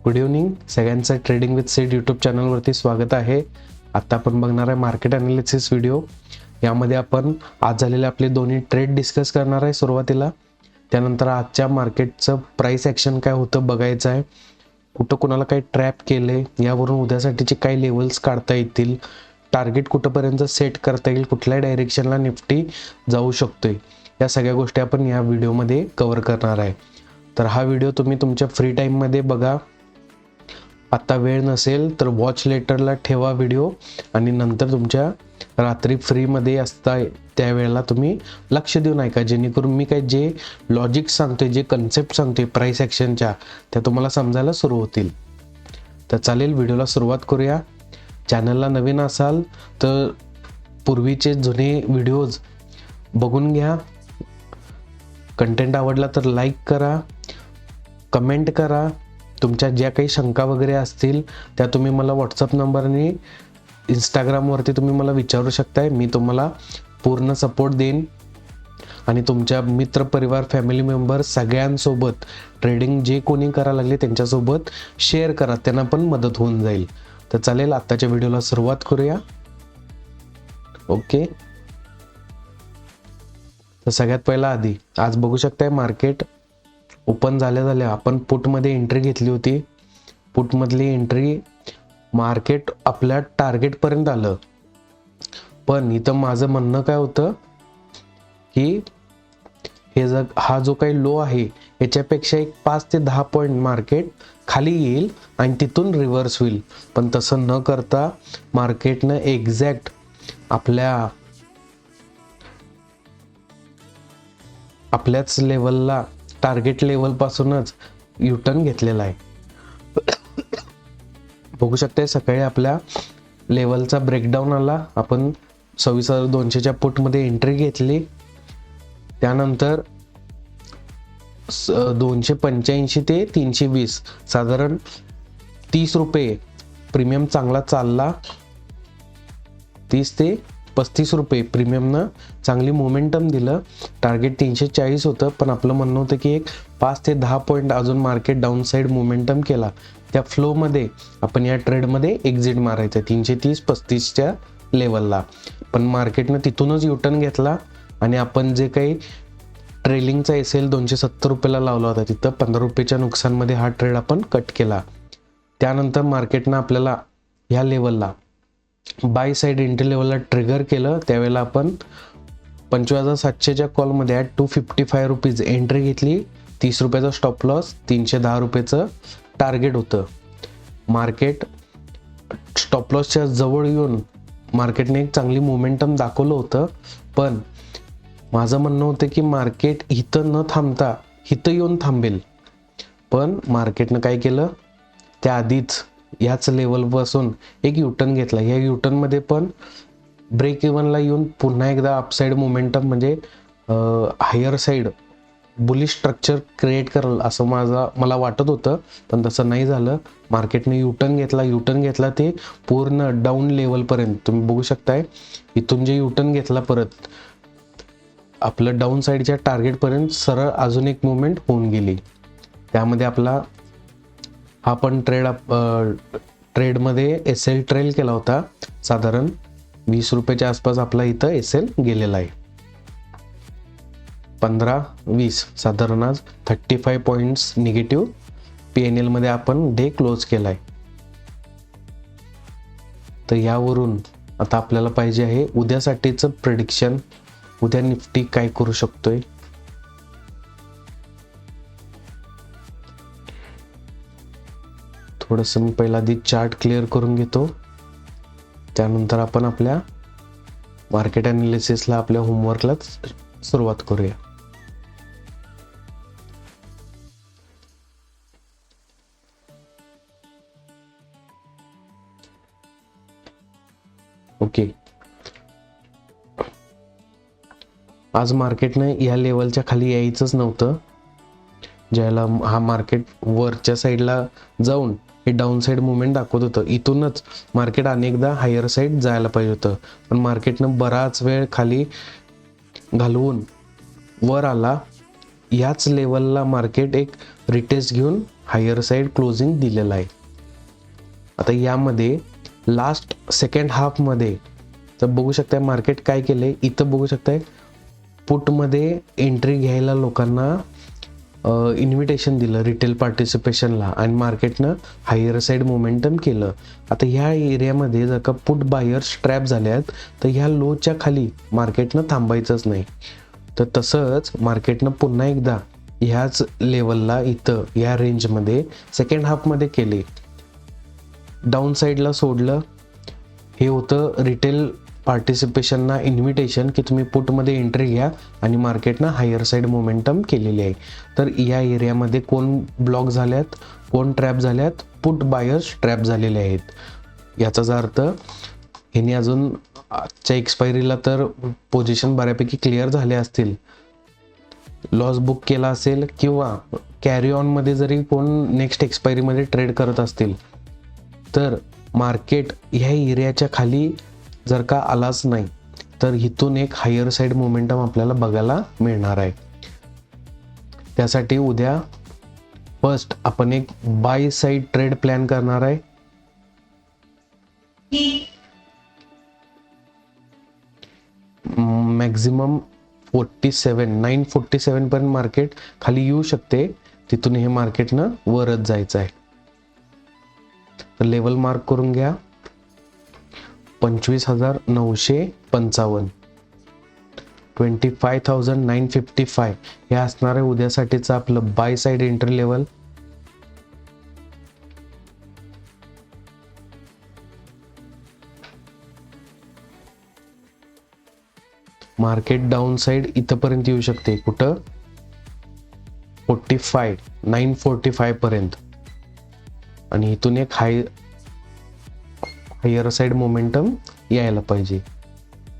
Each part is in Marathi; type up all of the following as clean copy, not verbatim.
गुड इव्हनिंग सगळ्यांचं ट्रेडिंग विथ सेट यूट्यूब चॅनलवरती स्वागत आहे. आता आपण बघणार आहे मार्केट ॲनालिसिस व्हिडिओ. यामध्ये आपण आज झालेले आपले दोन्ही ट्रेड डिस्कस करणार आहे सुरुवातीला. त्यानंतर आजच्या मार्केटचं प्राइस ॲक्शन काय होतं बघायचं आहे. कुठं कुणाला काही ट्रॅप केले, यावरून उद्यासाठीचे काही लेवल्स काढता येतील, टार्गेट कुठंपर्यंत सेट करता येईल, कुठल्या डायरेक्शनला निफ्टी जाऊ शकतोय, या सगळ्या गोष्टी आपण या व्हिडिओमध्ये कव्हर करणार आहे. तर हा व्हिडिओ तुम्ही तुमच्या फ्री टाईममध्ये बघा. आता वेळ नसेल तर वॉच लेटरला ठेवा व्हिडिओ, आणि नंतर तुमच्या रात्री फ्रीमध्ये असता त्यावेळेला तुम्ही लक्ष देऊन ऐका, जेणेकरून मी काय जे लॉजिक सांगतोय, जे कन्सेप्ट सांगतोय प्राइस ॲक्शनच्या, त्या तुम्हाला समजायला सुरू होतील. तर चालेल, व्हिडिओला सुरुवात करूया. चॅनलला नवीन असाल तर पूर्वीचे जुने व्हिडिओज बघून घ्या. कंटेंट आवडला तर लाईक करा, कमेंट करा. तुमच्या ज्या काही शंका वगैरे असतील त्या तुम्ही मला व्हॉट्सअप नंबरने, इंस्टाग्रामवरती तुम्ही मला विचारू शकताय. मी तुम्हाला पूर्ण सपोर्ट देईन. आणि तुमच्या मित्र परिवार, फॅमिली मेंबर सगळ्यांसोबत ट्रेडिंग जे कोणी करायला लागले त्यांच्यासोबत शेअर करा, त्यांना पण मदत होऊन जाईल. तर चालेल, आत्ताच्या व्हिडिओला सुरुवात करूया. ओके, तर सगळ्यात पहिला आधी आज बघू शकताय मार्केट ओपन झाल्या आपण पुटमध्ये एंट्री घेतली होती. पुटमधली एंट्री मार्केट आपल्या टार्गेटपर्यंत आलं. पण इथं माझं म्हणणं काय होतं की हे हा जो काही लो आहे याच्यापेक्षा एक 5 ते 10 पॉईंट मार्केट खाली येईल आणि तिथून रिव्हर्स होईल. पण तसं न करता मार्केटनं एक्झॅक्ट आपल्याच लेवलला, टार्गेट लेवल पासूनच युटर्न घेतलेला आहे. बघू शकते सकाळी आपल्या लेवलचा ब्रेकडाऊन आला. आपण 26,200च्या पुटमध्ये एंट्री घेतली. त्यानंतर 285 ते 320 साधारण 30 रुपये प्रीमियम चांगला चालला. 30 ते 35 रुपये प्रीमियमनं चांगली मोमेंटम दिलं. टार्गेट 340 होतं, पण आपलं म्हणणं होतं की एक 5 ते 10 पॉईंट अजून मार्केट डाऊन साईड मोमेंटम केला. त्या फ्लोमध्ये आपण या ट्रेडमध्ये एक्झिट मारायचं 330-35च्या लेवलला. पण मार्केटनं तिथूनच युटर्न घेतला आणि आपण जे काही ट्रेलिंगचा एसएल 270 रुपयाला लावला होता, तिथं 15 रुपयाच्या नुकसानमध्ये हा ट्रेड आपण कट केला. त्यानंतर मार्केटनं आपल्याला ह्या लेवलला बाय साईड एंट्री लेवलला ट्रिगर केलं. त्यावेळेला आपण 25,700च्या कॉलमध्ये 255 रुपीज एंट्री घेतली. 30 रुपयाचा स्टॉप लॉस, 310 रुपयाचं टार्गेट होतं. मार्केट स्टॉप लॉसच्या जवळ येऊन मार्केटने एक चांगली मोमेंटम दाखवलं होतं. पण माझं म्हणणं होतं की मार्केट इथं न थांबता इथं येऊन थांबेल. पण मार्केटनं काय केलं, त्याआधीच याच लेवलपासून एक युटर्न घेतला. या युटर्नमध्ये पण ब्रेक इव्हनला येऊन पुन्हा एकदा अपसाईड मोमेंटम म्हणजे higher side bullish structure create करेल असं मला वाटत होतं, पण तसं नाही झालं. मार्केटने युटर्न घेतला ते पूर्ण डाऊन लेवलपर्यंत. तुम्ही बघू शकताय इथून जे युटर्न घेतला परत आपलं डाऊन साईडच्या टार्गेटपर्यंत सरळ अजून एक मुवमेंट होऊन गेली. त्यामध्ये आपला हा पण ट्रेडमध्ये एसएल ट्रेल केला होता. साधारण 20 रुपयाच्या आसपास आपला इथं एसएल गेलेला आहे. 15-20 साधारण आज 35 पॉईंट्स निगेटिव्ह PNL मध्ये आपण डे क्लोज केलाय. तर यावरून आता आपल्याला पाहिजे आहे उद्यासाठीचं प्रेडिक्शन. उद्या निफ्टी काय करू शकतोय. थोडंसं मी पहिला आधी चार्ट क्लिअर करून घेतो, त्यानंतर आपण आपल्या मार्केट ॲनालिसिसला, आपल्या होमवर्कलाच सुरुवात करूया. ओके, आज मार्केटनं या लेवलच्या खाली यायचंच नव्हतं. ज्याला हा मार्केट वरच्या साईडला जाऊन हे डाऊन साईड मुवमेंट दाखवत होतं. इथूनच मार्केट अनेकदा हायर साईड जायला पाहिजे होतं, पण मार्केटनं बराच वेळ खाली घालवून वर आला. याच लेवलला मार्केट एक रिटेस्ट घेऊन हायर साईड क्लोजिंग दिलेलं आहे. आता यामध्ये लास्ट सेकंड हाफमध्ये तर बघू शकताय मार्केट काय केलंय. इथं बघू शकताय पुटमध्ये एंट्री घ्यायला लोकांना इन्व्हिटेशन दिलं रिटेल पार्टिसिपेशनला आणि मार्केटनं हायर साईड मोमेंटम केलं. आता ह्या एरियामध्ये जर का पुट बायर्स ट्रॅप झाल्यात तर ह्या लोच्या खाली मार्केटनं थांबायचंच नाही. तर तसंच मार्केटनं पुन्हा एकदा ह्याच लेवलला इथं ह्या रेंजमध्ये सेकंड हाफमध्ये केले, डाऊन साईडला सोडलं. हे होतं रिटेल पार्टिसिपेशनना इन्व्हिटेशन की तुम्ही पुटमध्ये एंट्री घ्या आणि मार्केटनं हायर साईड मोमेंटम केलेली आहे. तर या एरियामध्ये कोण ब्लॉक झाल्यात, कोण ट्रॅप झाल्यात, पुट बायर्स ट्रॅप झालेले आहेत. याचाच अर्थ ह्याने अजून आजच्या एक्सपायरीला तर पोझिशन बऱ्यापैकी क्लिअर झाले असतील, लॉस बुक केला असेल किंवा कॅरी ऑनमध्ये जरी कोण नेक्स्ट एक्सपायरीमध्ये ट्रेड करत असतील तर मार्केट ह्या एरियाच्या खाली जर का आलाच नाही तर इथून एक हायर साईड मोमेंटम आपल्याला बघायला मिळणार आहे. त्यासाठी उद्या फर्स्ट आपण एक बाय साईड ट्रेड प्लॅन करणार आहे. मॅक्झिमम 947 पर्यंत मार्केट खाली येऊ शकते. तिथून हे मार्केटनं वरच जायचं आहे. तर लेवल मार्क करून घ्या 25,955, 25,955 हे असणार आहे उद्यासाठीचं आपलं by side entry level. Market down side इथपर्यंत येऊ शकते, कुठं 945 पर्यंत, आणि इथून एक हायर साईड मोमेंटम यायला पाहिजे.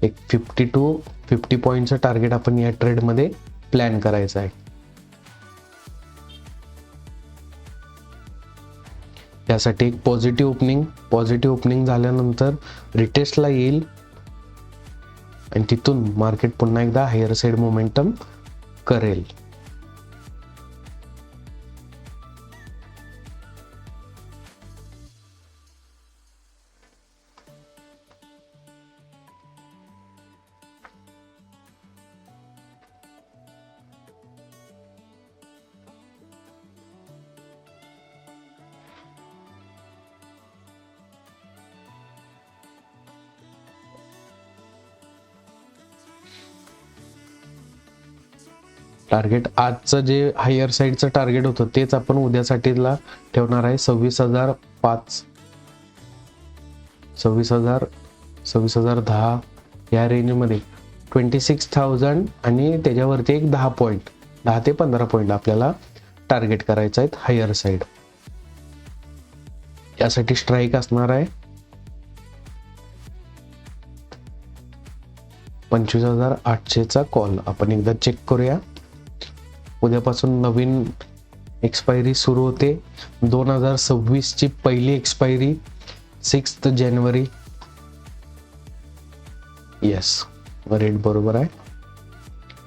एक 50 पॉईंटचं टार्गेट आपण या ट्रेडमध्ये प्लॅन करायचं आहे. यासाठी एक पॉझिटिव्ह ओपनिंग झाल्यानंतर रिटेस्टला येईल आणि तिथून मार्केट पुन्हा एकदा हायर साईड मोमेंटम करेल. टार्गेट आजचं जे हायर साईडचं टार्गेट होतं तेच आपण उद्यासाठीला ठेवणार आहे. 26,010 या रेंजमध्ये 26,000 आणि त्याच्यावरती एक 10 ते 15 पॉईंट आपल्याला टार्गेट करायचं आहे हायर साईड. यासाठी स्ट्राईक असणार आहे 25,800चा कॉल. आपण एकदा चेक करूया. उद्यापासून नवीन एक्सपायरी सुरू होते. 2026 ची पहिली एक्सपायरी 6 जानेवारी. येस, रेट बरोबर आहे.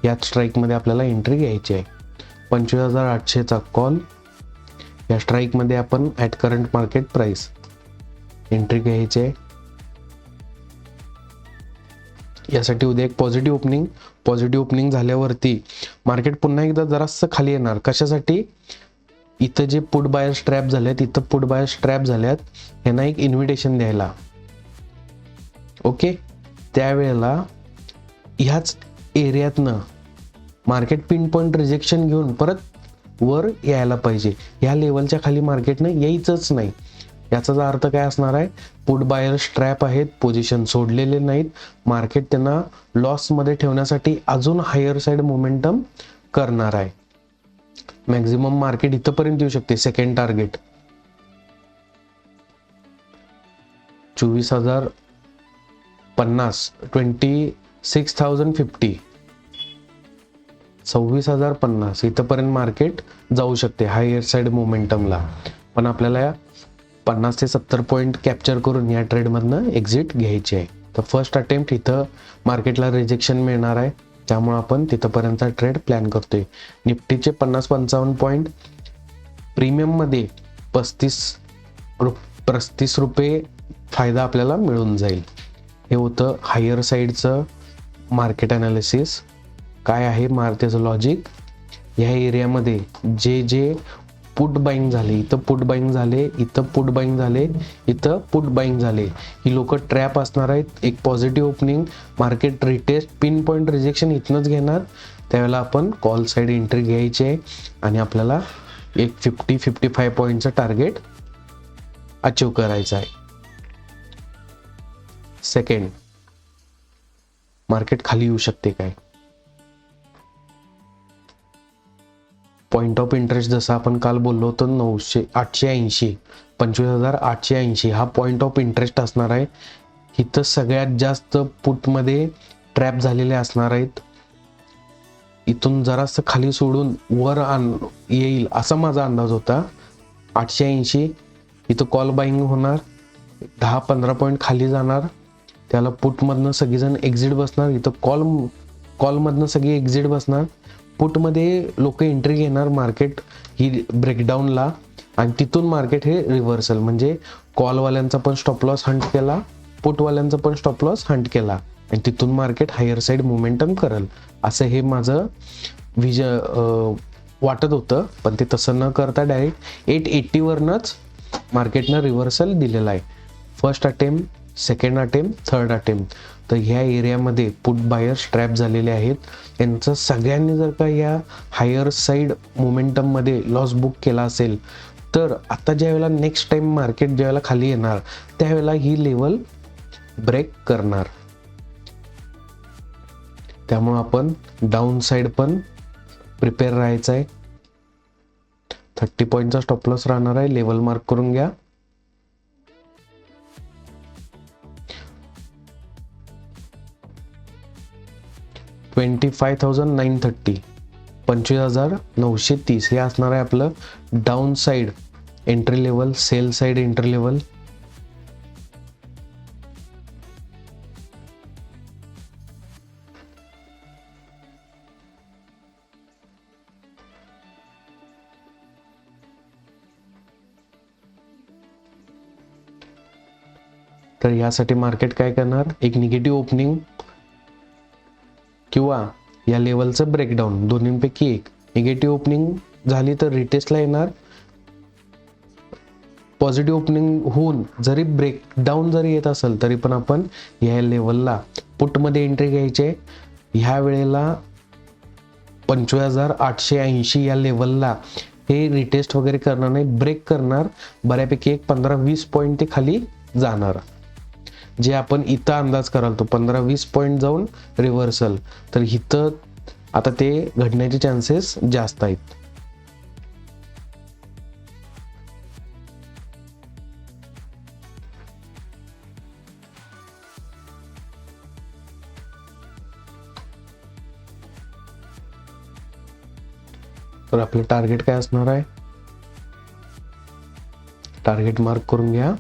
याच स्ट्राईकमध्ये आपल्याला एंट्री घ्यायची आहे. 25,800चा कॉल. या स्ट्राईकमध्ये आपण at current market price entry घ्यायची आहे. यासाठी उद्या एक पॉझिटिव्ह ओपनिंग झाल्यावरती मार्केट पुन्हा एकदा जरासं खाली येणार. कशासाठी? इथं जे पुट बायर्स ट्रॅप झाल्यात यांना एक इन्व्हिटेशन द्यायला. ओके, त्यावेळेला ह्याच एरियातनं मार्केट पिन पॉईंट रिजेक्शन घेऊन परत वर यायला पाहिजे. ह्या लेवलच्या खाली मार्केटनं यायचंच नाही. याचा अर्थ काय असणार आहे? पुट बायर्स ट्रॅप आहेत, पोझिशन सोडलेले नाहीत. मार्केट त्यांना लॉसमध्ये ठेवण्यासाठी अजून हायर साईड मोमेंटम करणार आहे. मॅक्झिमम मार्केट इथपर्यंत येऊ शकते. सेकंड टार्गेट 24,050, 26,050, 26,050 इथपर्यंत मार्केट जाऊ शकते हायर साईड मोमेंटमला. पण आपल्याला 50 ते 70 पॉईंट कॅप्चर करून या ट्रेडमधनं एक्झिट घ्यायची आहे. तर फर्स्ट अटेम्प्ट इथं मार्केटला रिजेक्शन मिळणार आहे, त्यामुळे आपण तिथपर्यंतचा ट्रेड प्लॅन करतोय. निफ्टीचे 50-55 पॉईंट प्रीमियममध्ये 35 रुपये फायदा आपल्याला मिळून जाईल. हे होतं हायर साईडचं मार्केट ॲनालिसिस. काय आहे त्याचं लॉजिक. ह्या एरियामध्ये जे पुट बाईंग झाले, इथं पुट बाईंग झाले, इथं पुट बाईंग झाले, इथं पुट बाईंग झाले, ही लोक ट्रॅप असणार आहेत. एक positive opening, market retest, pin point rejection इथनंच घेणार. त्यावेळेला आपण कॉल साईड एंट्री घ्यायची आहे आणि आपल्याला एक 50-55 पॉईंटचं टार्गेट अचीव करायचं आहे. सेकंड, मार्केट खाली येऊ शकते काय. पॉइंट ऑफ इंटरेस्ट जसं आपण काल बोललो होतो 880 25,880 हा पॉइंट ऑफ इंटरेस्ट असणार आहे. इथं सगळ्यात जास्त पुटमध्ये ट्रॅप झालेले असणार आहेत. इथून जरासं खाली सोडून वर येईल असा माझा अंदाज होता. 880 इथं कॉल बाईंग होणार, 10-15 पॉईंट खाली जाणार, त्याला पुटमधनं सगळीजण एक्झिट बसणार. इथं कॉलमधनं सगळी एक्झिट बसणार. पुटमध्ये लोक एंट्री घेणार मार्केट ही ब्रेकडाऊनला आणि तिथून मार्केट हे रिव्हर्सल, म्हणजे कॉलवाल्यांचा पण स्टॉप लॉस हंट केला, पुटवाल्यांचा पण स्टॉप लॉस हंट केला आणि तिथून मार्केट हायर साईड मोमेंटम करल असं हे माझं वाटत होतं. पण ते तसं न करता डायरेक्ट 880 वरनंच मार्केटनं रिव्हर्सल दिलेला आहे. First attempt, second attempt, third attempt. तर ह्या एरियामध्ये पुट बायर्स ट्रॅप झालेले आहेत. यांचं सगळ्यांनी जर का या हायर साईड मोमेंटममध्ये लॉस बुक केला असेल तर आता ज्यावेळेला नेक्स्ट टाइम मार्केट ज्यावेळेला खाली येणार त्यावेळेला ही लेवल ब्रेक करणार. त्यामुळे आपण डाऊन साईड पण प्रिपेअर राहायचं आहे. 30 पॉईंटचा स्टॉप लॉस राहणार आहे. लेवल मार्क करून घ्या. $25,930 25,930 हे असणार आहे आपलं down side entry level, sell side entry level. तर यासाठी मार्केट काय करणार, एक निगेटिव्ह ओपनिंग किंवा या लेवलचं ब्रेकडाऊन दोन्हींपैकी एक. निगेटिव्ह ओपनिंग झाली तर रिटेस्टला येणार. पॉझिटिव्ह ओपनिंग होऊन जरी ब्रेकडाऊन जरी येत असेल तरी पण आपण या लेवलला पुटमध्ये एंट्री घ्यायचे. ह्या वेळेला 25,880 या लेवलला हे रिटेस्ट वगैरे करणार नाही, ब्रेक करणार. बऱ्यापैकी एक 15-20 पॉईंट ते खाली जाणार. जे आपण इथं अंदाज कराल तो 15-20 पॉईंट जाऊन रिव्हर्सल, तर इथं आता ते घडण्याचे चान्सेस जास्त आहेत. तर आपलं टार्गेट काय असणार आहे, टार्गेट मार्क करून घ्या.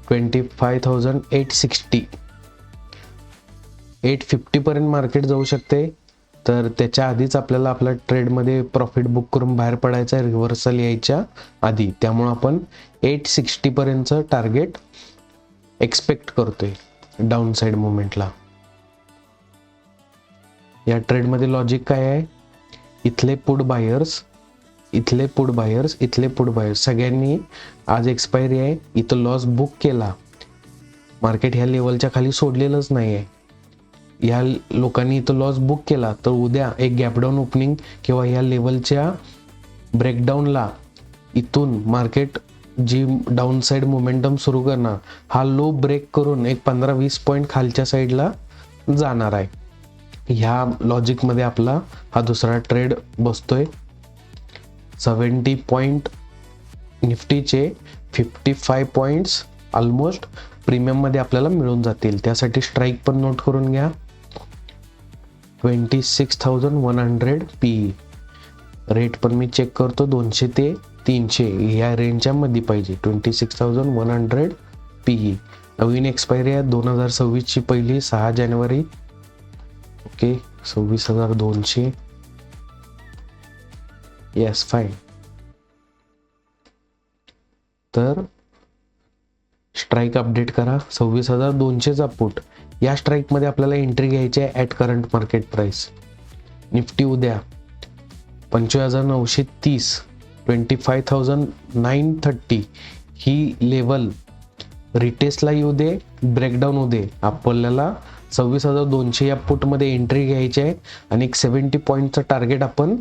25,860 850 पर्यंत मार्केट जाऊ शकते. तर त्याच्या आधीच आपल्याला आपल्या ट्रेडमध्ये प्रॉफिट बुक करून बाहेर पडायचं आहे रिव्हर्सल यायच्या आधी. त्यामुळे आपण 860 पर्यंतचं टार्गेट एक्सपेक्ट करतोय डाऊन साईड मुवमेंटला. या ट्रेडमध्ये लॉजिक काय आहे, इथले पुट बायर्स, इथले पुट बायर्स, इथले पुट बायर्स सगळ्यांनी आज एक्सपायरी आहे, इथं लॉस बुक केला. मार्केट ह्या लेवलच्या खाली सोडलेलंच नाही आहे. या लोकांनी इथं लॉस बुक केला तर उद्या एक गॅपडाऊन ओपनिंग किंवा ह्या लेवलच्या ब्रेकडाऊनला इथून मार्केट जी डाऊन साईड मोमेंटम सुरू करणार, हा लो ब्रेक करून एक 15-20 पॉईंट खालच्या साईडला जाणार आहे. ह्या लॉजिकमध्ये आपला हा दुसरा ट्रेड बसतोय. 70 पॉईंट निफ्टीचे 55 पॉईंट्स ऑलमोस्ट प्रीमियममध्ये आपल्याला मिळून जातील. त्यासाठी स्ट्राईक पण नोट करून घ्या. 26,100 PE. रेट पण मी चेक करतो 200 ते 300 या रेंजच्या मध्ये पाहिजे. 26,100 PE. नवीन एक्सपायरी आहे 2026 पहिली 6 जानेवारी. ओके, 26,200. Yes fine. तर स्ट्राईक अपडेट करा. 26,200चा पुट. या स्ट्राईकमध्ये आपल्याला एंट्री घ्यायची आहे at current market price. Nifty उद्या 25,930, 25,930 ही लेवल रिटेस्टला येऊ दे, ब्रेकडाऊन होऊ दे, आपल्याला 26,200 या पुटमध्ये एंट्री घ्यायची आहे आणि एक 70 पॉईंटचं टार्गेट आपण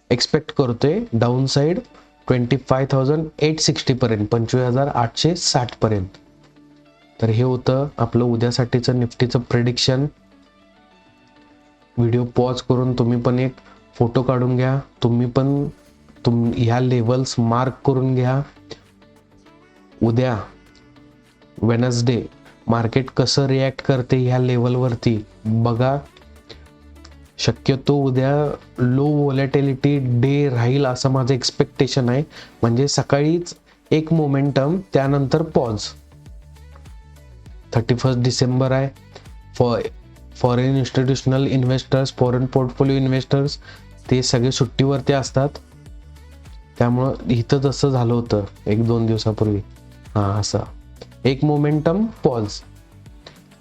एक्सपेक्ट करतोय डाऊन साईड 25,860 पर्यंत, 25,860 पर्यंत. तर हे होतं आपलं उद्यासाठीचं निफ्टीचं प्रेडिक्शन. व्हिडिओ पॉज करून तुम्ही पण एक फोटो काढून घ्या. तुम्ही पण ह्या लेवल्स मार्क करून घ्या. उद्या वेनसडे मार्केट कसं रिॲक्ट करते ह्या लेवलवरती बघा. शक्यतो उद्या लो व्हॉलॅटिलिटी डे राहील असं माझं एक्सपेक्टेशन आहे. म्हणजे सकाळीच एक मोमेंटम, त्यानंतर पॉज. 31 डिसेंबर आहे. Foreign institutional investors, foreign portfolio investors ते सगळे सुट्टीवरती असतात. त्यामुळं इथं जसं झालं होतं 1-2 दिवसापूर्वी, असं एक मोमेंटम पॉज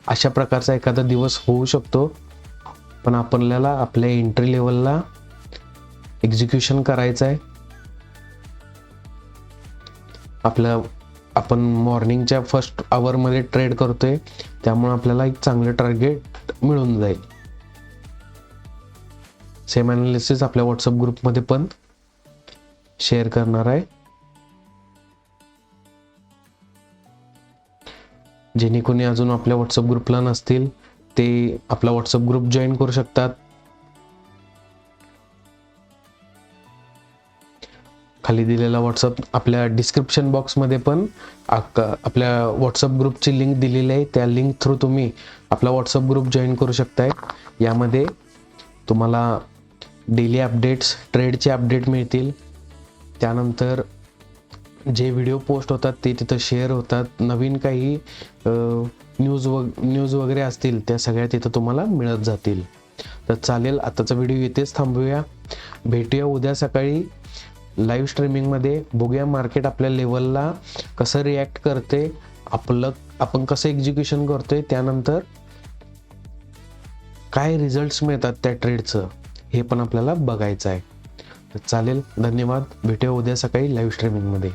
अशा प्रकारचा एखादा दिवस होऊ शकतो. पण आपल्याला आपल्या एंट्री लेवलला एक्झिक्युशन करायचं आहे. आपण मॉर्निंगच्या फर्स्ट आवरमध्ये ट्रेड करतोय, त्यामुळे आपल्याला एक चांगलं टार्गेट मिळून जाईल. सेम ॲनालिसिस आपल्या व्हॉट्सअप ग्रुपमध्ये पण शेअर करणार आहे. जेणे कोणी अजून आपल्या व्हॉट्सअप ग्रुपला नसतील ते आपला व्हॉट्सअप ग्रुप जॉईन करू शकतात. खाली दिलेला व्हॉट्सअप आपल्या डिस्क्रिप्शन बॉक्समध्ये पण आपल्या व्हॉट्सअप ग्रुपची लिंक दिलेली आहे. त्या लिंक थ्रू तुम्ही आपला व्हॉट्सअप ग्रुप जॉईन करू शकताय. यामध्ये तुम्हाला डेली अपडेट्स, ट्रेडचे अपडेट मिळतील. त्यानंतर जे व्हिडिओ पोस्ट होतात ते तिथं शेअर होतात. नवीन काही न्यूज वगैरे असतील त्या सगळ्या तिथं तुम्हाला मिळत जातील. तर चालेल, आताचा व्हिडिओ इथेच थांबूया. भेटूया उद्या सकाळी लाईव्ह स्ट्रीमिंगमध्ये. बघूया मार्केट आपल्या लेवलला कसं रिॲक्ट करते, आपण कसं एक्झिक्युशन करतोय, त्यानंतर काय रिझल्ट्स मिळतात त्या ट्रेडचं हे पण आपल्याला बघायचं आहे. तर चालेल, धन्यवाद. भेटूया उद्या सकाळी लाईव्ह स्ट्रीमिंगमध्ये.